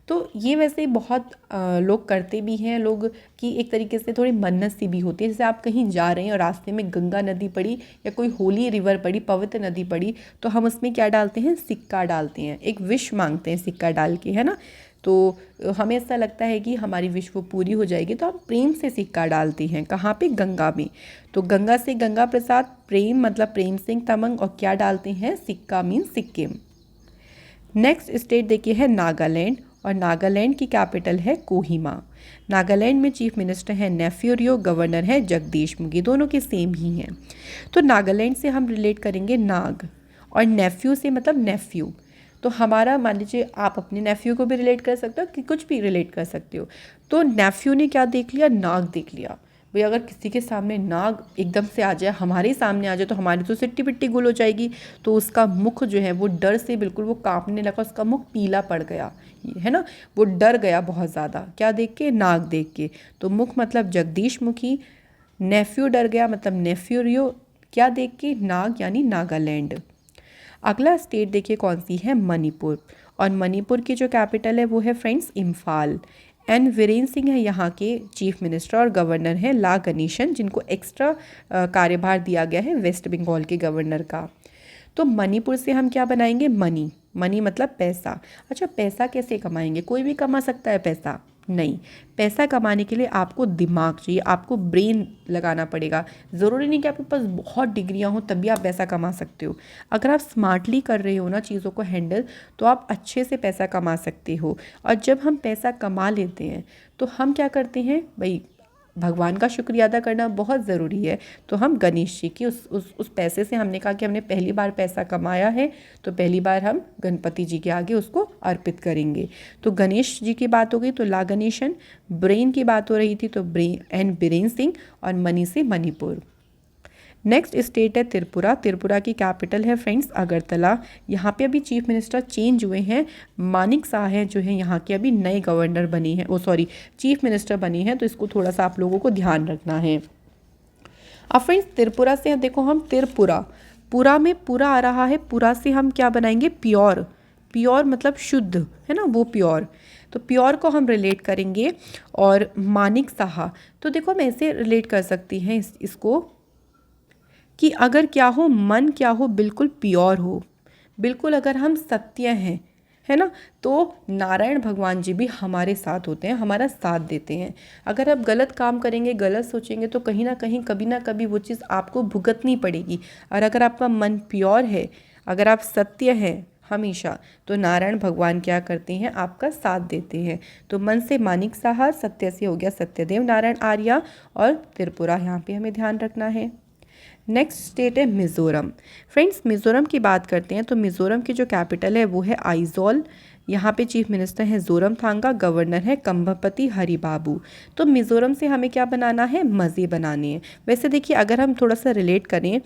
तो ये वैसे बहुत लोग करते भी हैं लोग कि एक तरीके से थोड़ी मन्नत सी भी होती है। जैसे आप कहीं जा रहे हैं और रास्ते में गंगा नदी पड़ी या कोई होली रिवर पड़ी, पवित्र नदी पड़ी, तो हम उसमें क्या डालते हैं, सिक्का डालते हैं, एक विश मांगते हैं सिक्का डाल के, है ना। तो हमें ऐसा लगता है कि हमारी विश वो पूरी हो जाएगी, तो हम प्रेम से सिक्का डालते हैं, कहाँ पे, गंगा में। तो गंगा से गंगा प्रसाद, प्रेम मतलब प्रेम सिंह तमंग, और क्या डालते हैं, सिक्का मीन सिक्किम। नेक्स्ट स्टेट देखिए है नागालैंड, और नागालैंड की कैपिटल है कोहिमा। नागालैंड में चीफ मिनिस्टर हैं नेफ्यू रियो, गवर्नर है जगदीश मुखी, दोनों के सेम ही हैं। तो नागालैंड से हम रिलेट करेंगे नाग, और नेफ्यू से मतलब नेफ्यू। तो हमारा मान लीजिए आप अपने नेफ्यू को भी रिलेट कर सकते हो कि कुछ भी रिलेट कर सकते हो। तो नेफ्यू ने क्या देख लिया, नाग देख लिया। भाई अगर किसी के सामने नाग एकदम से आ जाए, हमारे ही सामने आ जाए, तो हमारी तो सिट्टी पिट्टी गुल हो जाएगी। तो उसका मुख जो है वो डर से बिल्कुल वो कांपने लगा, उसका मुख पीला पड़ गया, है ना, वो डर गया बहुत ज़्यादा, क्या देख के, नाग देख के। तो मुख मतलब जगदीश मुखी, नेफ्यू डर गया मतलब नेफ्यू रियो, क्या देख के, नाग यानी नागालैंड। अगला स्टेट देखिए कौन सी है, मणिपुर, और मणिपुर की जो कैपिटल है वो है फ्रेंड्स इम्फाल। एन वीरेंद्र सिंह है यहाँ के चीफ मिनिस्टर, और गवर्नर हैं ला गणेशन, जिनको एक्स्ट्रा कार्यभार दिया गया है वेस्ट बंगाल के गवर्नर का। तो मणिपुर से हम क्या बनाएंगे, मनी, मनी मतलब पैसा। अच्छा, पैसा कैसे कमाएंगे, कोई भी कमा सकता है पैसा, नहीं, पैसा कमाने के लिए आपको दिमाग चाहिए, आपको ब्रेन लगाना पड़ेगा। ज़रूरी नहीं कि आपके पास बहुत डिग्रियां हो तभी आप पैसा कमा सकते हो। अगर आप स्मार्टली कर रहे हो ना चीज़ों को हैंडल, तो आप अच्छे से पैसा कमा सकते हो। और जब हम पैसा कमा लेते हैं तो हम क्या करते हैं, भाई भगवान का शुक्रिया अदा करना बहुत ज़रूरी है। तो हम गणेश जी की उस पैसे से, हमने कहा कि हमने पहली बार पैसा कमाया है तो पहली बार हम गणपति जी के आगे उसको अर्पित करेंगे। तो गणेश जी की बात हो गई तो ला गणेशन, ब्रेन की बात हो रही थी तो एन बीरेन सिंह, और मनी से मणिपुर। नेक्स्ट स्टेट है त्रिपुरा, त्रिपुरा की कैपिटल है फ्रेंड्स अगरतला। यहाँ पे अभी चीफ मिनिस्टर चेंज हुए हैं, मानिक शाह हैं जो है यहाँ के अभी नए गवर्नर बने हैं, चीफ मिनिस्टर बने हैं, तो इसको थोड़ा सा आप लोगों को ध्यान रखना है। अब फ्रेंड्स त्रिपुरा से देखो हम त्रिपुरा, पुरा में पूरा आ रहा है, पुरा से हम क्या बनाएंगे, प्योर, प्योर मतलब शुद्ध, है ना, वो प्योर। तो प्योर को हम रिलेट करेंगे, और मानिक शाह, तो देखो हम ऐसे रिलेट कर सकती हैं इसको कि अगर क्या हो, मन क्या हो, बिल्कुल प्योर हो, बिल्कुल अगर हम सत्य हैं, है ना, तो नारायण भगवान जी भी हमारे साथ होते हैं, हमारा साथ देते हैं। अगर आप गलत काम करेंगे, गलत सोचेंगे, तो कहीं ना कहीं कभी ना कभी वो चीज़ आपको भुगतनी पड़ेगी। और अगर आपका मन प्योर है, अगर आप सत्य हैं हमेशा, तो नारायण भगवान क्या करते हैं, आपका साथ देते हैं। तो मन से मानिक शाह, सत्य से हो गया सत्यदेव नारायण आर्या, और त्रिपुरा यहाँ पे हमें ध्यान रखना है। नेक्स्ट स्टेट है मिज़ोरम। फ्रेंड्स मिज़ोरम की बात करते हैं तो मिज़ोरम की जो कैपिटल है वो है आइजॉल। यहाँ पे चीफ मिनिस्टर हैं जोरमथांगा, गवर्नर है कंभपति हरिबाबू। तो मिज़ोरम से हमें क्या बनाना है, मज़े बनाने हैं। वैसे देखिए अगर हम थोड़ा सा रिलेट करें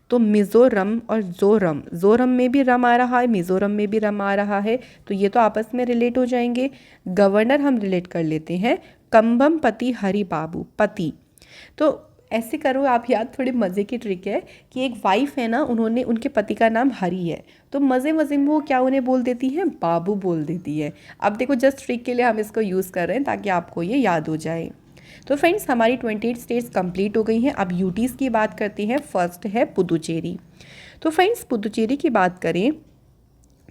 तो मिज़ोरम और जोरम, जोरम में भी रम आ रहा है, मिज़ोरम में भी रम आ रहा है, तो ये तो आपस में रिलेट हो जाएंगे। गवर्नर हम रिलेट कर लेते हैं कंभमपति हरिबाबू, पति। तो ऐसे करो आप याद, थोड़ी मज़े की ट्रिक है कि एक वाइफ है ना, उन्होंने, उनके पति का नाम हरी है, तो मज़े मज़े में वो क्या उन्हें बोल देती है, बाबू बोल देती है। अब देखो जस्ट ट्रिक के लिए हम इसको यूज़ कर रहे हैं ताकि आपको ये याद हो जाए। तो फ्रेंड्स हमारी 28 स्टेट्स कंप्लीट हो गई हैं। अब यूटीज़ की बात करते हैं। फर्स्ट है पुदुचेरी। तो फ्रेंड्स पुदुचेरी की बात करें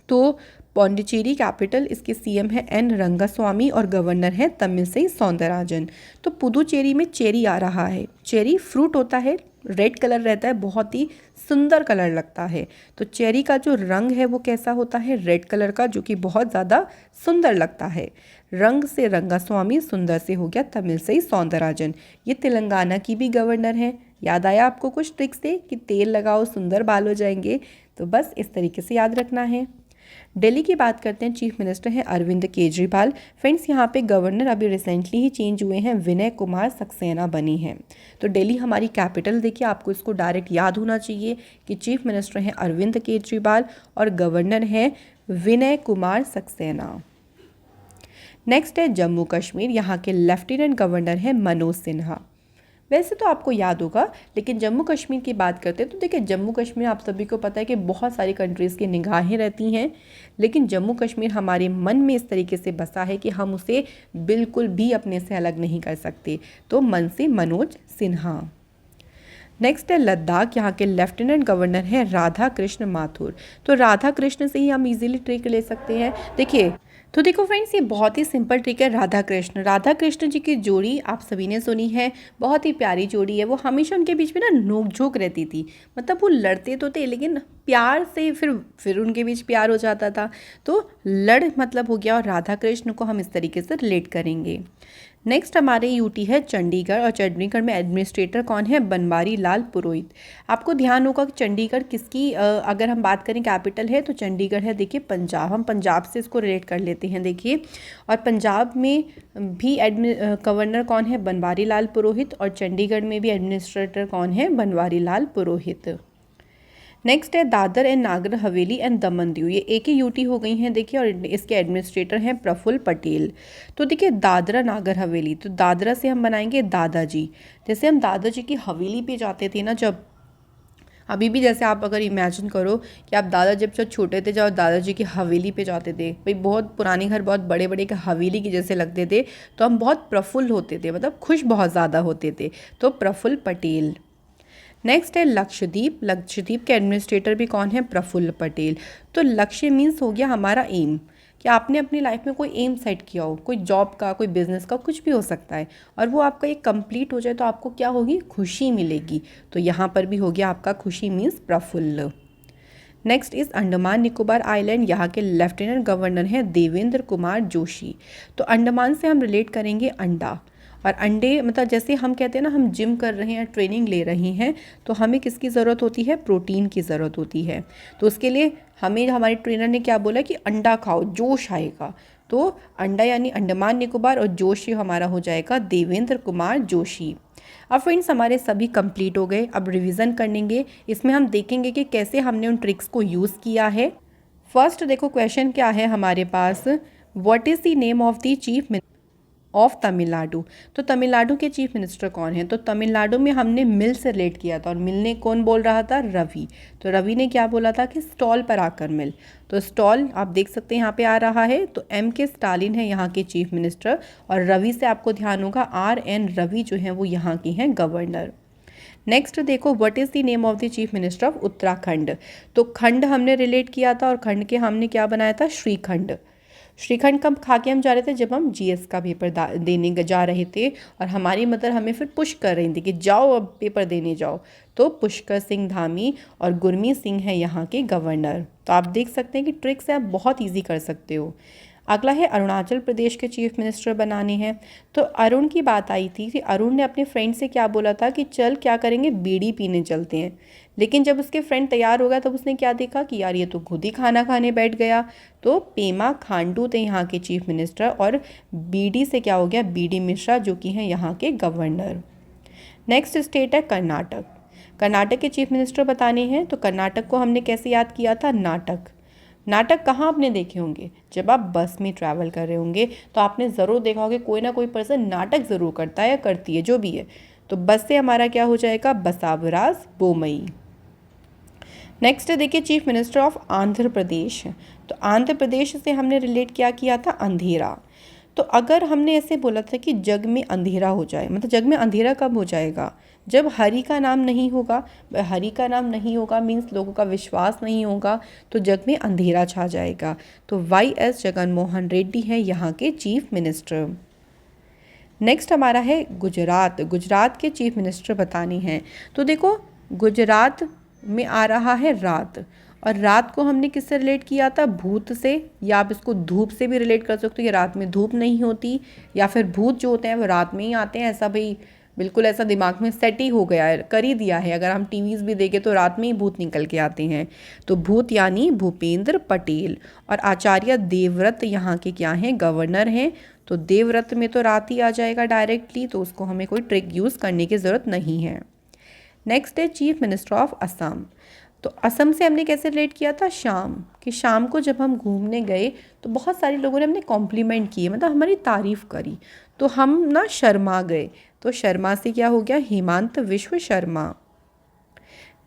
तो पौंडीचेरी कैपिटल, इसके सीएम है एन रंगास्वामी और गवर्नर है तमिलसाई सौंदरराजन। तो पुदुचेरी में चेरी आ रहा है। चेरी फ्रूट होता है, रेड कलर रहता है, बहुत ही सुंदर कलर लगता है। तो चेरी का जो रंग है वो कैसा होता है, रेड कलर का, जो कि बहुत ज़्यादा सुंदर लगता है। रंग से रंगास्वामी, सुंदर से हो गया तमिलसाई सौंदरराजन। ये तेलंगाना की भी गवर्नर है। याद आया आपको कुछ ट्रिक्स से कि तेल लगाओ सुंदर बाल हो जाएंगे, तो बस इस तरीके से याद रखना है। दिल्ली की बात करते हैं। चीफ मिनिस्टर हैं अरविंद केजरीवाल। फ्रेंड्स यहाँ पे गवर्नर अभी रिसेंटली ही चेंज हुए हैं, विनय कुमार सक्सेना बनी हैं। तो दिल्ली हमारी कैपिटल, देखिए आपको इसको डायरेक्ट याद होना चाहिए कि चीफ मिनिस्टर हैं अरविंद केजरीवाल और गवर्नर हैं विनय कुमार सक्सेना। नेक्स्ट है जम्मू कश्मीर। यहाँ के लेफ्टिनेंट गवर्नर हैं मनोज सिन्हा। वैसे तो आपको याद होगा, लेकिन जम्मू कश्मीर की बात करते हैं तो देखिए जम्मू कश्मीर आप सभी को पता है कि बहुत सारी कंट्रीज़ की निगाहें रहती हैं, लेकिन जम्मू कश्मीर हमारे मन में इस तरीके से बसा है कि हम उसे बिल्कुल भी अपने से अलग नहीं कर सकते। तो मन से मनोज सिन्हा। नेक्स्ट है लद्दाख। यहाँ के लेफ्टिनेंट गवर्नर हैं राधा कृष्ण माथुर। तो राधा कृष्ण से ही हम इजीली ट्रिक ले सकते हैं। देखिए तो देखो फ्रेंड्स, ये बहुत ही सिंपल ट्रिक है। राधा कृष्ण जी की जोड़ी आप सभी ने सुनी है, बहुत ही प्यारी जोड़ी है। वो हमेशा उनके बीच में ना नोक-झोंक रहती थी, मतलब वो लड़ते तो थे लेकिन प्यार से फिर उनके बीच प्यार हो जाता था। तो लड़ मतलब हो गया, और राधा कृष्ण को हम इस तरीके से रिलेट करेंगे। नेक्स्ट हमारे यूटी है चंडीगढ़, और चंडीगढ़ में एडमिनिस्ट्रेटर कौन है, बनवारी लाल पुरोहित। आपको ध्यान होगा कि चंडीगढ़ किसकी अगर हम बात करें कैपिटल है तो चंडीगढ़ है। देखिए पंजाब, हम पंजाब से इसको रिलेट कर लेते हैं। देखिए, और पंजाब में भी गवर्नर कौन है, बनवारी लाल पुरोहित, और चंडीगढ़ में भी एडमिनिस्ट्रेटर कौन है, बनवारी लाल पुरोहित। नेक्स्ट है दादर एंड नागर हवेली एंड दमन दीव। ये एक ही यूटी हो गई हैं देखिए, और इसके एडमिनिस्ट्रेटर हैं प्रफुल्ल पटेल। तो देखिए दादरा नागर हवेली, तो दादरा से हम बनाएंगे दादाजी। जैसे हम दादाजी की हवेली पे जाते थे ना, जब अभी भी जैसे आप अगर इमेजिन करो कि आप दादा जब छोटे थे, जब दादाजी की हवेली पे जाते थे, भाई बहुत पुराने घर, बहुत बड़े बड़े हवेली के जैसे लगते थे, तो हम बहुत प्रफुल्ल होते थे, मतलब खुश बहुत ज़्यादा होते थे। तो प्रफुल्ल पटेल। नेक्स्ट है लक्षद्वीप। लक्षद्वीप के एडमिनिस्ट्रेटर भी कौन है, प्रफुल्ल पटेल। तो लक्ष्य मीन्स हो गया हमारा एम, कि आपने अपनी लाइफ में कोई एम सेट किया हो, कोई जॉब का, कोई बिजनेस का, कुछ भी हो सकता है, और वो आपका एक कंप्लीट हो जाए तो आपको क्या होगी, खुशी मिलेगी। तो यहाँ पर भी हो गया आपका खुशी मीन्स प्रफुल्ल। नेक्स्ट इस अंडमान निकोबार आइलैंड। यहाँ के लेफ्टिनेंट गवर्नर हैं देवेंद्र कुमार जोशी। तो अंडमान से हम रिलेट करेंगे अंडा, और अंडे मतलब जैसे हम कहते हैं ना, हम जिम कर रहे हैं, ट्रेनिंग ले रहे हैं, तो हमें किसकी ज़रूरत होती है, प्रोटीन की ज़रूरत होती है। तो उसके लिए हमें हमारे ट्रेनर ने क्या बोला कि अंडा खाओ, जोश आएगा। तो अंडा यानी अंडमान निकोबार, और जोशी हमारा हो जाएगा देवेंद्र कुमार जोशी। अब फ्रेंड्स हमारे सभी कंप्लीट हो गए। अब रिवीजन करेंगे, इसमें हम देखेंगे कि कैसे हमने उन ट्रिक्स को यूज़ किया है। फर्स्ट देखो क्वेश्चन क्या है हमारे पास, what is the name of the chief of Tamil Nadu. तो तमिलनाडु के चीफ मिनिस्टर कौन है, तो तमिलनाडु में हमने मिल से रिलेट किया था, और मिल ने कौन बोल रहा था, रवि। तो रवि ने क्या बोला था कि स्टॉल पर आकर मिल। तो स्टॉल आप देख सकते हैं यहाँ पे आ रहा है। तो एम के स्टालिन है यहाँ के चीफ मिनिस्टर, और रवि से आपको ध्यान होगा आर एन रवि जो है वो यहाँ की हैं गवर्नर। नेक्स्ट देखो, what is the name of the chief minister of Uttarakhand. तो खंड हमने रिलेट किया था, और खंड के हमने क्या बनाया था, श्रीखंड। श्रीखंड कब खा के हम जा रहे थे, जब हम जीएस का पेपर देने जा रहे थे, और हमारी मदर हमें फिर पुश कर रही थी कि जाओ अब पेपर देने जाओ। तो पुष्कर सिंह धामी और गुरमीत सिंह है यहाँ के गवर्नर। तो आप देख सकते हैं कि ट्रिक्स आप बहुत ईजी कर सकते हो। अगला है अरुणाचल प्रदेश के चीफ मिनिस्टर बनाने हैं। तो अरुण की बात आई थी कि अरुण ने अपने फ्रेंड से क्या बोला था कि चल क्या करेंगे, बीड़ी पीने चलते हैं। लेकिन जब उसके फ्रेंड तैयार हो गया तब उसने क्या देखा कि यार ये तो खुद ही खाना खाने बैठ गया। तो पेमा खांडू थे यहाँ के चीफ मिनिस्टर, और बीडी से क्या हो गया, बीडी मिश्रा जो कि हैं यहाँ के गवर्नर। नेक्स्ट स्टेट है कर्नाटक। कर्नाटक के चीफ मिनिस्टर बताने हैं। तो कर्नाटक को हमने कैसे याद किया था, नाटक। नाटक कहाँ आपने देखे होंगे, जब आप बस में ट्रैवल कर रहे होंगे तो आपने ज़रूर देखा होगा कोई ना कोई पर्सन नाटक ज़रूर करता है या करती है, जो भी है। तो बस से हमारा क्या हो जाएगा, बसावराज बोमई। नेक्स्ट है देखिए chief minister of Andhra Pradesh. तो आंध्र प्रदेश से हमने रिलेट क्या किया था, अंधेरा। तो अगर हमने ऐसे बोला था कि जग में अंधेरा हो जाए, मतलब जग में अंधेरा कब हो जाएगा, जब हरि का नाम नहीं होगा। हरि का नाम नहीं होगा मीन्स लोगों का विश्वास नहीं होगा, तो जग में अंधेरा छा जाएगा। तो वाई.एस. जगन मोहन रेड्डी है यहाँ के चीफ मिनिस्टर। नेक्स्ट हमारा है गुजरात। गुजरात के चीफ मिनिस्टर बताने हैं। तो देखो गुजरात में आ रहा है रात, और रात को हमने किससे रिलेट किया था, भूत से, या आप इसको धूप से भी रिलेट कर सकते हो कि रात में धूप नहीं होती, या फिर भूत जो होते हैं वो रात में ही आते हैं। ऐसा भाई बिल्कुल ऐसा दिमाग में सेट ही हो गया है, कर ही दिया है। अगर हम टीवीज़ भी देखें तो रात में ही भूत निकल के आते हैं। तो भूत यानी भूपेंद्र पटेल। और आचार्य देवव्रत यहाँ के क्या हैं, गवर्नर हैं। तो देवव्रत में तो रात ही आ जाएगा डायरेक्टली, तो उसको हमें कोई ट्रिक यूज़ करने की ज़रूरत नहीं है। नेक्स्ट है चीफ मिनिस्टर ऑफ असम। तो असम से हमने कैसे रिलेट किया था, शाम, कि शाम को जब हम घूमने गए तो बहुत सारे लोगों ने हमने कॉम्प्लीमेंट किए, मतलब हमारी तारीफ़ करी, तो हम ना शर्मा गए। तो शर्मा से क्या हो गया, हेमंत विश्व शर्मा।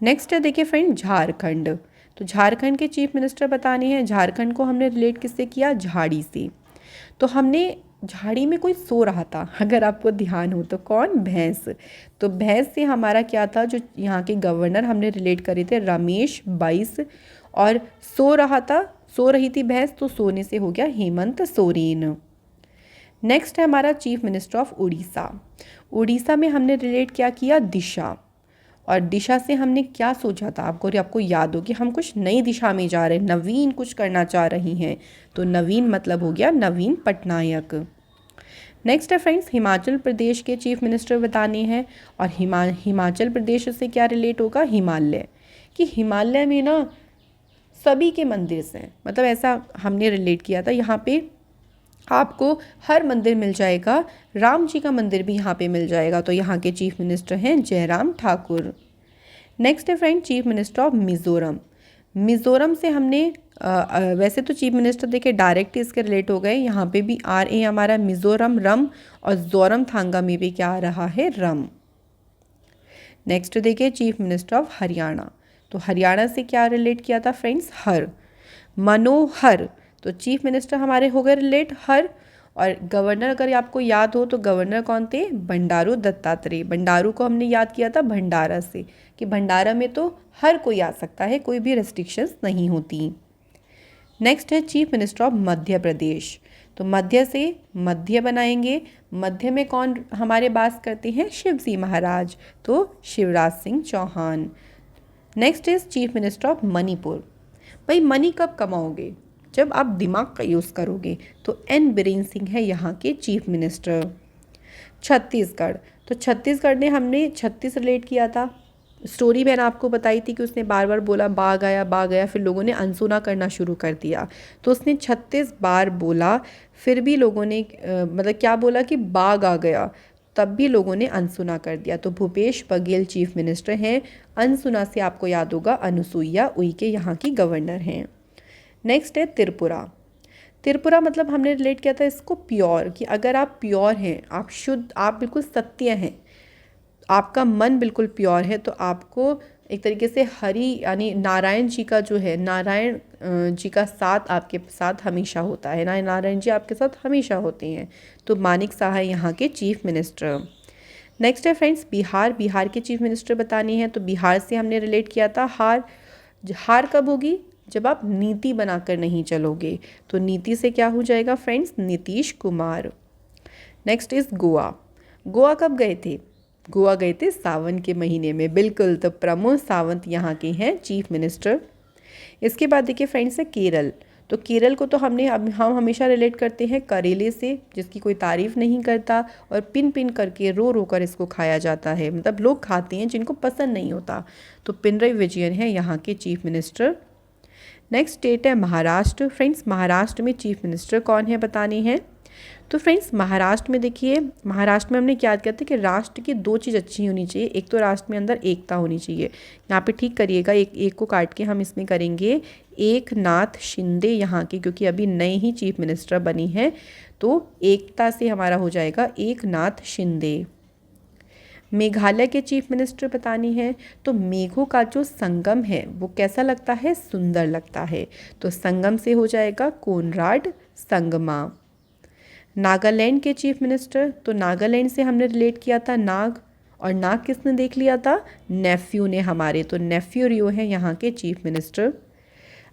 नेक्स्ट है देखिए फ्रेंड झारखंड। तो झारखंड के चीफ मिनिस्टर बताने हैं। झारखंड को हमने रिलेट किससे किया, झाड़ी से। तो हमने झाड़ी में कोई सो रहा था, अगर आपको ध्यान हो तो, कौन, भैंस। तो भैंस से हमारा क्या था, जो यहाँ के गवर्नर हमने रिलेट करे थे, रमेश बाईस। और सो रहा था, सो रही थी भैंस, तो सोने से हो गया हेमंत सोरेन। नेक्स्ट है हमारा chief minister of Orissa. Orissa में हमने रिलेट क्या किया, दिशा। और दिशा से हमने क्या सोचा था, आपको याद हो कि हम कुछ नई दिशा में जा रहे हैं, नवीन कुछ करना चाह रही हैं। तो नवीन मतलब हो गया नवीन पटनायक। नेक्स्ट है फ्रेंड्स हिमाचल प्रदेश के चीफ मिनिस्टर बताने हैं। और हिमाचल प्रदेश से क्या रिलेट होगा, हिमालय, कि हिमालय में ना सभी के मंदिर हैं, मतलब ऐसा हमने रिलेट किया था। यहाँ पे आपको हर मंदिर मिल जाएगा, राम जी का मंदिर भी यहाँ पे मिल जाएगा। तो यहाँ के चीफ मिनिस्टर हैं जयराम ठाकुर। नेक्स्ट है friend chief minister of Mizoram. Mizoram से हमने वैसे तो चीफ मिनिस्टर देखिए डायरेक्ट इसके रिलेट हो गए, यहाँ पे भी आर ए हमारा मिज़ोरम रम, और जोरम थांगा में भी क्या आ रहा है, रम। नेक्स्ट देखिए चीफ मिनिस्टर ऑफ हरियाणा। तो हरियाणा से क्या रिलेट किया था फ्रेंड्स, हर, मनोहर। तो चीफ मिनिस्टर हमारे हो गए रिलेट हर। और गवर्नर अगर आपको याद हो तो गवर्नर कौन थे, बंडारू दत्तात्रेय। बंडारू को हमने याद किया था भंडारा से, कि भंडारा में तो हर कोई आ सकता है, कोई भी रेस्ट्रिक्शंस नहीं होती। नेक्स्ट है chief minister of Madhya Pradesh. तो मध्य से मध्य बनाएंगे, मध्य में कौन हमारे बात करते हैं, शिव जी महाराज, तो Shivraj Singh Chouhan. Next is chief minister of Manipur. भाई मनी कब कमाओगे, जब आप दिमाग का यूज़ करोगे। तो एन बीरेन सिंह है यहाँ के चीफ मिनिस्टर। छत्तीसगढ़। तो छत्तीसगढ़ ने हमने 36 रिलेट किया था। स्टोरी मैंने आपको बताई थी कि उसने बार बार बोला बाघ आया, फिर लोगों ने अनसुना करना शुरू कर दिया। तो उसने 36 बार बोला, फिर भी लोगों ने मतलब क्या बोला कि बाघ आ गया, तब भी लोगों ने अनसुना कर दिया। तो भूपेश बघेल चीफ मिनिस्टर हैं। अनसुना से आपको याद होगा अनुसुईया उइके यहाँ की गवर्नर हैं। नेक्स्ट है त्रिपुरा। त्रिपुरा मतलब हमने रिलेट किया था इसको प्योर, कि अगर आप प्योर हैं, आप शुद्ध, आप बिल्कुल सत्य हैं, आपका मन बिल्कुल प्योर है, तो आपको एक तरीके से हरि यानी नारायण जी का जो है, नारायण जी का साथ आपके साथ हमेशा होता है ना, नारायण जी आपके साथ हमेशा होते हैं। तो मानिक साहा यहाँ के चीफ मिनिस्टर। नेक्स्ट है फ्रेंड्स बिहार। बिहार के चीफ मिनिस्टर बतानी है। तो बिहार से हमने रिलेट किया था हार। हार कब होगी, जब आप नीति बनाकर नहीं चलोगे। तो नीति से क्या हो जाएगा friends, Nitish Kumar. Next is Goa. Goa कब गए थे, गोवा गए थे सावन के महीने में, बिल्कुल। तो प्रमोद सावंत यहाँ के हैं चीफ मिनिस्टर। इसके बाद देखिए फ्रेंड्स है केरल। तो केरल को तो हम हमेशा रिलेट करते हैं करेले से, जिसकी कोई तारीफ़ नहीं करता, और पिन पिन करके रो रो कर इसको खाया जाता है, मतलब लोग खाते हैं जिनको पसंद नहीं होता। तो पिनरई विजयन है यहाँ के चीफ मिनिस्टर। नेक्स्ट स्टेट है महाराष्ट्र। फ्रेंड्स महाराष्ट्र में चीफ मिनिस्टर कौन है बताने हैं। तो फ्रेंड्स महाराष्ट्र में देखिए, महाराष्ट्र में हमने क्या किया था कि राष्ट्र की 2 चीज़ अच्छी होनी चाहिए। एक तो राष्ट्र में अंदर एकता होनी चाहिए। यहाँ पे ठीक करिएगा, एक को काट के हम इसमें करेंगे एकनाथ शिंदे यहाँ के, क्योंकि अभी नए ही चीफ मिनिस्टर बनी है। तो एकता से हमारा हो जाएगा एकनाथ शिंदे। मेघालय के चीफ मिनिस्टर बतानी है तो मेघों का जो संगम है वो कैसा लगता है, सुंदर लगता है, तो संगम से हो जाएगा कोनराड संगमा। नागालैंड के चीफ मिनिस्टर, तो नागालैंड से हमने रिलेट किया था नाग, और नाग किसने देख लिया था, नेफ्यू ने हमारे, तो नेफ्यू रियो है यहाँ के चीफ मिनिस्टर।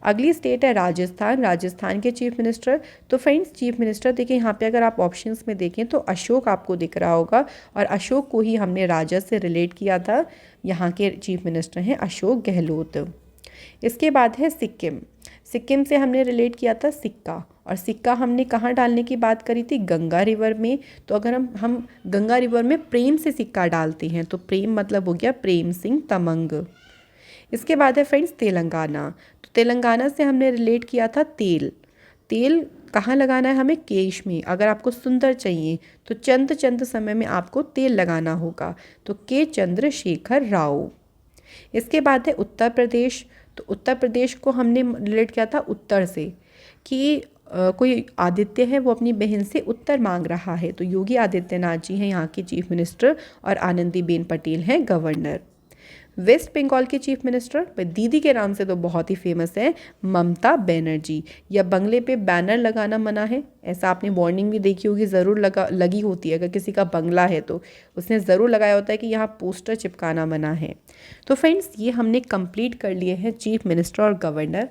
अगली स्टेट है राजस्थान, राजस्थान के चीफ मिनिस्टर। तो फ्रेंड्स चीफ मिनिस्टर देखिए यहाँ पे अगर आप ऑप्शंस में देखें तो अशोक आपको दिख रहा होगा, और अशोक को ही हमने राजा से रिलेट किया था। यहाँ के चीफ मिनिस्टर हैं अशोक गहलोत। इसके बाद है सिक्किम, सिक्किम से हमने रिलेट किया था सिक्का, और सिक्का हमने कहाँ डालने की बात करी थी, गंगा रिवर में। तो अगर हम गंगा रिवर में प्रेम से सिक्का डालते हैं तो प्रेम मतलब हो गया प्रेम सिंह तमंग। इसके बाद है फ्रेंड्स तेलंगाना, तो तेलंगाना से हमने रिलेट किया था तेल, तेल कहाँ लगाना है हमें, केश में। अगर आपको सुंदर चाहिए तो चंद समय में आपको तेल लगाना होगा, तो के चंद्रशेखर राव। इसके बाद है उत्तर प्रदेश, तो उत्तर प्रदेश को हमने रिलेट किया था उत्तर से, कि कोई आदित्य है वो अपनी बहन से उत्तर मांग रहा है, तो योगी आदित्यनाथ जी हैं यहाँ के चीफ मिनिस्टर, और आनंदीबेन पटेल हैं गवर्नर। वेस्ट बंगाल के चीफ मिनिस्टर दीदी के नाम से तो बहुत ही फेमस है, ममता बनर्जी। या बंगले पे बैनर लगाना मना है, ऐसा आपने वार्निंग भी देखी होगी, ज़रूर लगी होती है, अगर किसी का बंगला है तो उसने ज़रूर लगाया होता है कि यहाँ पोस्टर चिपकाना मना है। तो फ्रेंड्स ये हमने कंप्लीट कर लिए हैं चीफ मिनिस्टर और गवर्नर।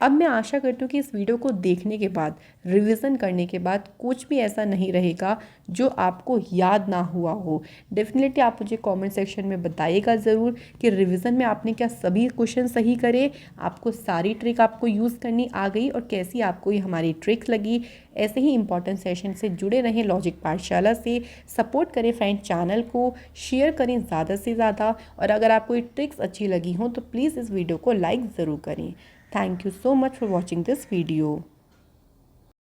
अब मैं आशा करती हूँ कि इस वीडियो को देखने के बाद, रिवीजन करने के बाद कुछ भी ऐसा नहीं रहेगा जो आपको याद ना हुआ हो। डेफिनेटली आप मुझे कमेंट सेक्शन में बताइएगा ज़रूर कि रिवीजन में आपने क्या सभी क्वेश्चन सही करे, आपको सारी ट्रिक आपको यूज़ करनी आ गई, और कैसी आपको ये हमारी ट्रिक्स लगी। ऐसे ही इंपॉर्टेंट सेशन से जुड़े रहें लॉजिक पाठशाला से, सपोर्ट करें फ्रेंड चैनल को, शेयर करें ज़्यादा से ज़्यादा, और अगर आपको ये ट्रिक्स अच्छी लगी हों तो प्लीज़ इस वीडियो को लाइक ज़रूर करें। Thank you so much for watching this video.